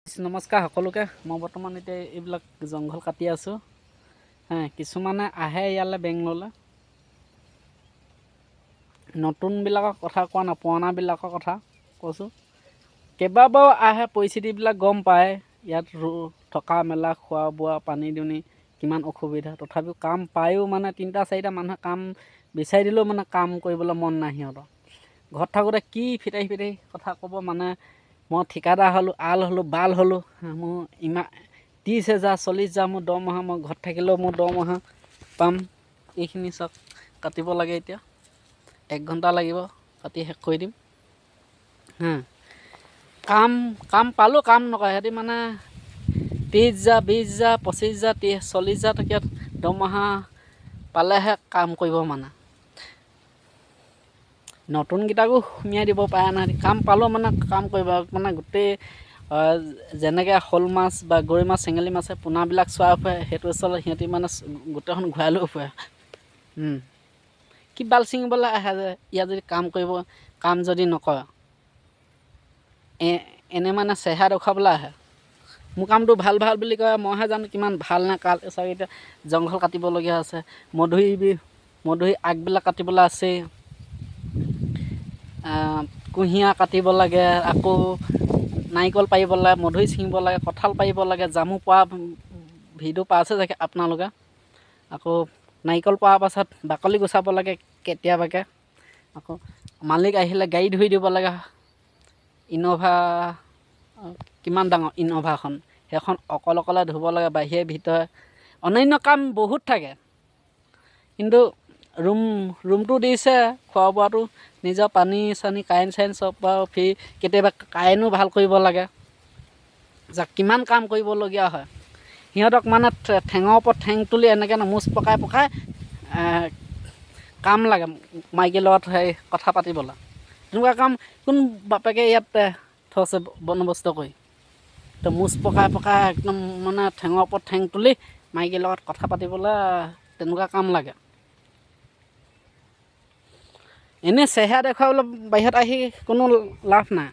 নমস্কাৰ সকলোকে। মই বৰ্তমান এতিয়া এইবিলাক জংঘল কাটি আছোঁ। কিছুমানে আহে ইয়ালৈ বেংগললৈ, নতুনবিলাকৰ কথা কোৱা নাই, পুৰণাবিলাকৰ কথা কৈছোঁ। কেইবাবাৰো আহে, পৰিস্থিতিবিলাক গম পায়, ইয়াত থকা মেলা, খোৱা বোৱা, পানী দুনি কিমান অসুবিধা। তথাপিও কাম পায়ো মানে 3-4টা মানুহে কাম বিচাৰি দিলেও মানে কাম কৰিবলৈ মন নাই সিহঁতৰ। ঘৰত থাকোঁতে কি ফিতাহি কথা ক'ব, মানে মই ঠিকাদাৰ হ'লোঁ, আল হ'লোঁ, বাল হ'লোঁ, মোৰ ইমান 30,000 40,000 মোৰ দৰমহা, মই ঘৰত থাকিলেও মোৰ দৰমহা পাম। এইখিনি চাওক, কাটিব লাগে এতিয়া 1 ঘণ্টা লাগিব, কাটি শেষ কৰি দিম। কাম পালোঁ, কাম নকৰে সিহঁতি মানে 30,000 20,000 25,000 40,000 টকীয়া দৰমহা পালেহে কাম কৰিব। মানে নতুনকেইটাকো সুমিয়াই দিব পাৰে নহয়, কাম পালেও মানে কাম কৰিব। মানে গোটেই যেনেকৈ শ'ল মাছ বা গৰৈ মাছ, চেঙেলী মাছে পোনাবিলাক চোৱা ফুৰে, সেইটো চলে। সিহঁতি মানে গোটেইখন ঘূৰাই লৈ ফুৰে। কি বাল ছিঙিবলৈ আহে যে ইয়াত যদি কাম কৰিব, কাম যদি নকৰে এনে মানে চেহেৰা দেখুৱাবলৈ আহে। মোৰ কামটো ভাল বুলি কয়, মইহে জানো কিমান ভাল নে কাল। চাওক এতিয়া জংঘল কাটিবলগীয়া আছে, মধুৰি আগবিলাক কাটিবলৈ আছেই, কুঁহিয়াৰ কাটিব লাগে, আকৌ নাৰিকল পাৰিব লাগে, মধুৰি ছিঙিব লাগে, কঁঠাল পাৰিব লাগে, জামু পৰা ভিডিঅ' পাইছে চাগে আপোনালোকে। আকৌ নাৰিকল পৰাৰ পাছত বাকলি গুচাব লাগে কেতিয়াবাকৈ। আকৌ মালিক আহিলে গাড়ী ধুই দিব লাগে। ইন'ভা, কিমান ডাঙৰ ইন'ভাখন, সেইখন অকলে ধুব লাগে, বাহিৰে ভিতৰে। অন্যান্য কাম বহুত থাকে, কিন্তু ৰুমটো দিছে, খোৱা বোৱাটো নিজৰ, পানী চানী কাৰেণ্ট চব বাৰু ফ্ৰী। কেতিয়াবা কাৰেণ্টো ভাল কৰিব লাগে। যাক কিমান কাম কৰিবলগীয়া হয়। সিহঁতক মানে ঠেঙৰ ওপৰত ঠেং তুলি এনেকৈ মোচ পকাই কাম লাগে মাইকীৰ লগত কথা পাতিবলৈ। তেনেকুৱা কাম কোন বাপেকে ইয়াত থৈছে বন্দবস্ত কৰি। তো মোচ পকাই একদম মানে ঠেঙৰ ওপৰত ঠেং তুলি মাইকীৰ লগত কথা পাতিবলৈ তেনেকুৱা কাম লাগে। এনেই চেহেৰা দেখুৱাবলৈ বাহিৰত আহি কোনো লাভ নাই।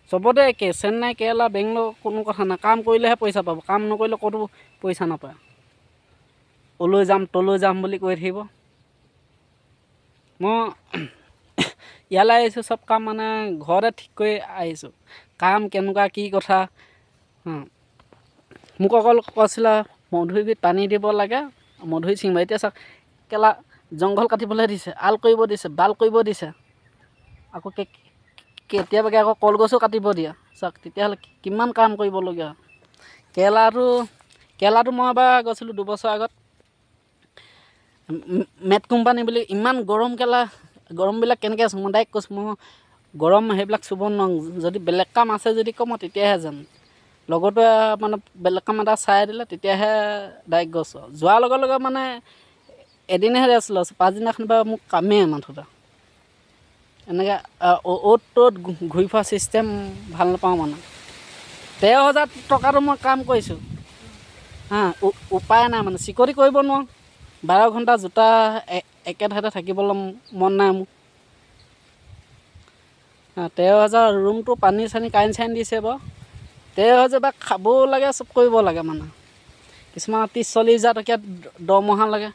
চবতে একে, চেন্নাই, কেৰেলা, বেংগলোৰ কোনো কথা নাই। কাম কৰিলেহে পইচা পাব, কাম নকৰিলে ক'তো পইচা নাপায়। অলৈ যাম তলৈ যাম বুলি কৈ থাকিব। মই ইয়ালৈ আহিছোঁ, চব কাম মানে ঘৰতে ঠিক কৰি আহিছোঁ। কাম কেনেকুৱা কি কথা। মোক অকল কৈছিলে মধুৰিত পানী দিব লাগে, মধুৰি ছিঙিব। এতিয়া চাওক জংঘল কাটিবলৈ দিছে, আল কৰিব দিছে, বাল কৰিব দিছে। আকৌ কেতিয়াবাকৈ আকৌ কলগছো কাটিব দিয়ে। চাওক তেতিয়াহ'লে কিমান কাম কৰিবলগীয়া হয়। কেৰেলাটো মই এবাৰ গৈছিলোঁ 2 বছৰ আগত। মেট কোম্পানী বুলি, ইমান গৰমবিলাক কেনেকৈ আছোঁ মই ডাইৰেক্ট কৈছোঁ। মই গৰম সেইবিলাক চুব নোৱাৰোঁ। যদি বেলেগ কাম আছে যদি কওঁ, মই তেতিয়াহে যাম। লগৰটোৱে মানে বেলেগ কাম এটা চাই দিলে, তেতিয়াহে ডাইৰেক্ট গৈছোঁ। যোৱাৰ লগে মানে এদিনহে ৰেষ্ট লৈছোঁ, 5 দিনাখনৰ পৰা মোক কামেই মুঠতে। এনেকৈ অ'ত ত'ত ঘূৰি ফুৰা ছিষ্টেম ভাল নাপাওঁ মানে। 13,000 টকাটো মই কাম কৰিছোঁ। উপায় নাই মানে, চিকটি কৰিব নোৱাৰোঁ। 12 ঘণ্টা জোতা একে ঠাইতে থাকিবলৈ মন নাই মোৰ। 13,000 ৰুমটো পানী চানী কাৰেণ্ট চাৰেণ্ট দিছে বাৰু। 13,000 বা খাবও লাগে, চব কৰিব লাগে মানে। কিছুমানৰ 30-40,000 টকীয়া দৰমহা লাগে।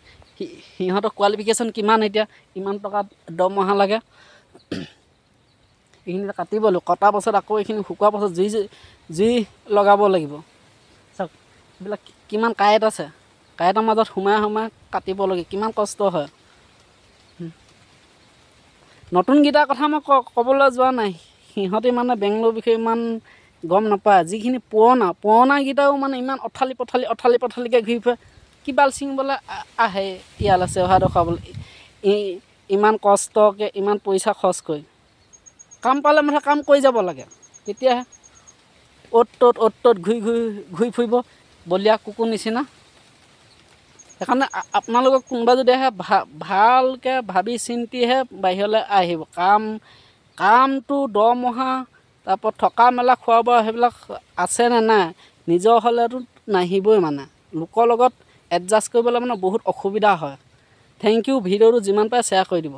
সিহঁতৰ কোৱালিফিকেশ্যন কিমান, এতিয়া ইমান টকা দৰমহা লাগে। এইখিনি কাটিব লাগিব, কটাৰ পাছত আকৌ এইখিনি শুকোৱাৰ পাছত জুই লগাব লাগিব। চাওক এইবিলাক কিমান কাঁইট আছে, কাঁইটৰ মাজত সোমাই কাটিব লাগে, কিমান কষ্ট হয়। নতুনকেইটাৰ কথা মই ক'বলৈ যোৱা নাই, সিহঁতি মানে বেংগলোৰ বিষয়ে ইমান গম নাপায়। যিখিনি পুৰণাকেইটাও মানে ইমান অঠালি পঠালিকৈ ঘূৰি ফুৰে। কি বাল ছিঙিবলৈ আহে ইয়ালৈ চেহেৰা দেখুৱাবলৈ, ইমান কষ্টকৈ, ইমান পইচা খৰচ কৰি। কাম পালে মানে কাম কৰি যাব লাগে, তেতিয়াহে। অ'ত ত'ত ঘূৰি ফুৰিব বলীয়া কুকুৰ নিচিনা। সেইকাৰণে আপোনালোকক কোনোবা যদি আহে, ভালকৈ ভাবি চিন্তিহে বাহিৰলৈ আহিব। কামটো দৰমহা, তাৰপৰা থকা মেলা, খোৱা বোৱা সেইবিলাক আছেনে নাই, নিজৰ হ'লেতো নাহিবই মানে। লোকৰ লগত এডজাষ্ট কৰিবলৈ মানে বহুত অসুবিধা হয়। Thank you. ভিডিঅ'টো যিমান পাৰে শ্বেয়াৰ কৰি দিব।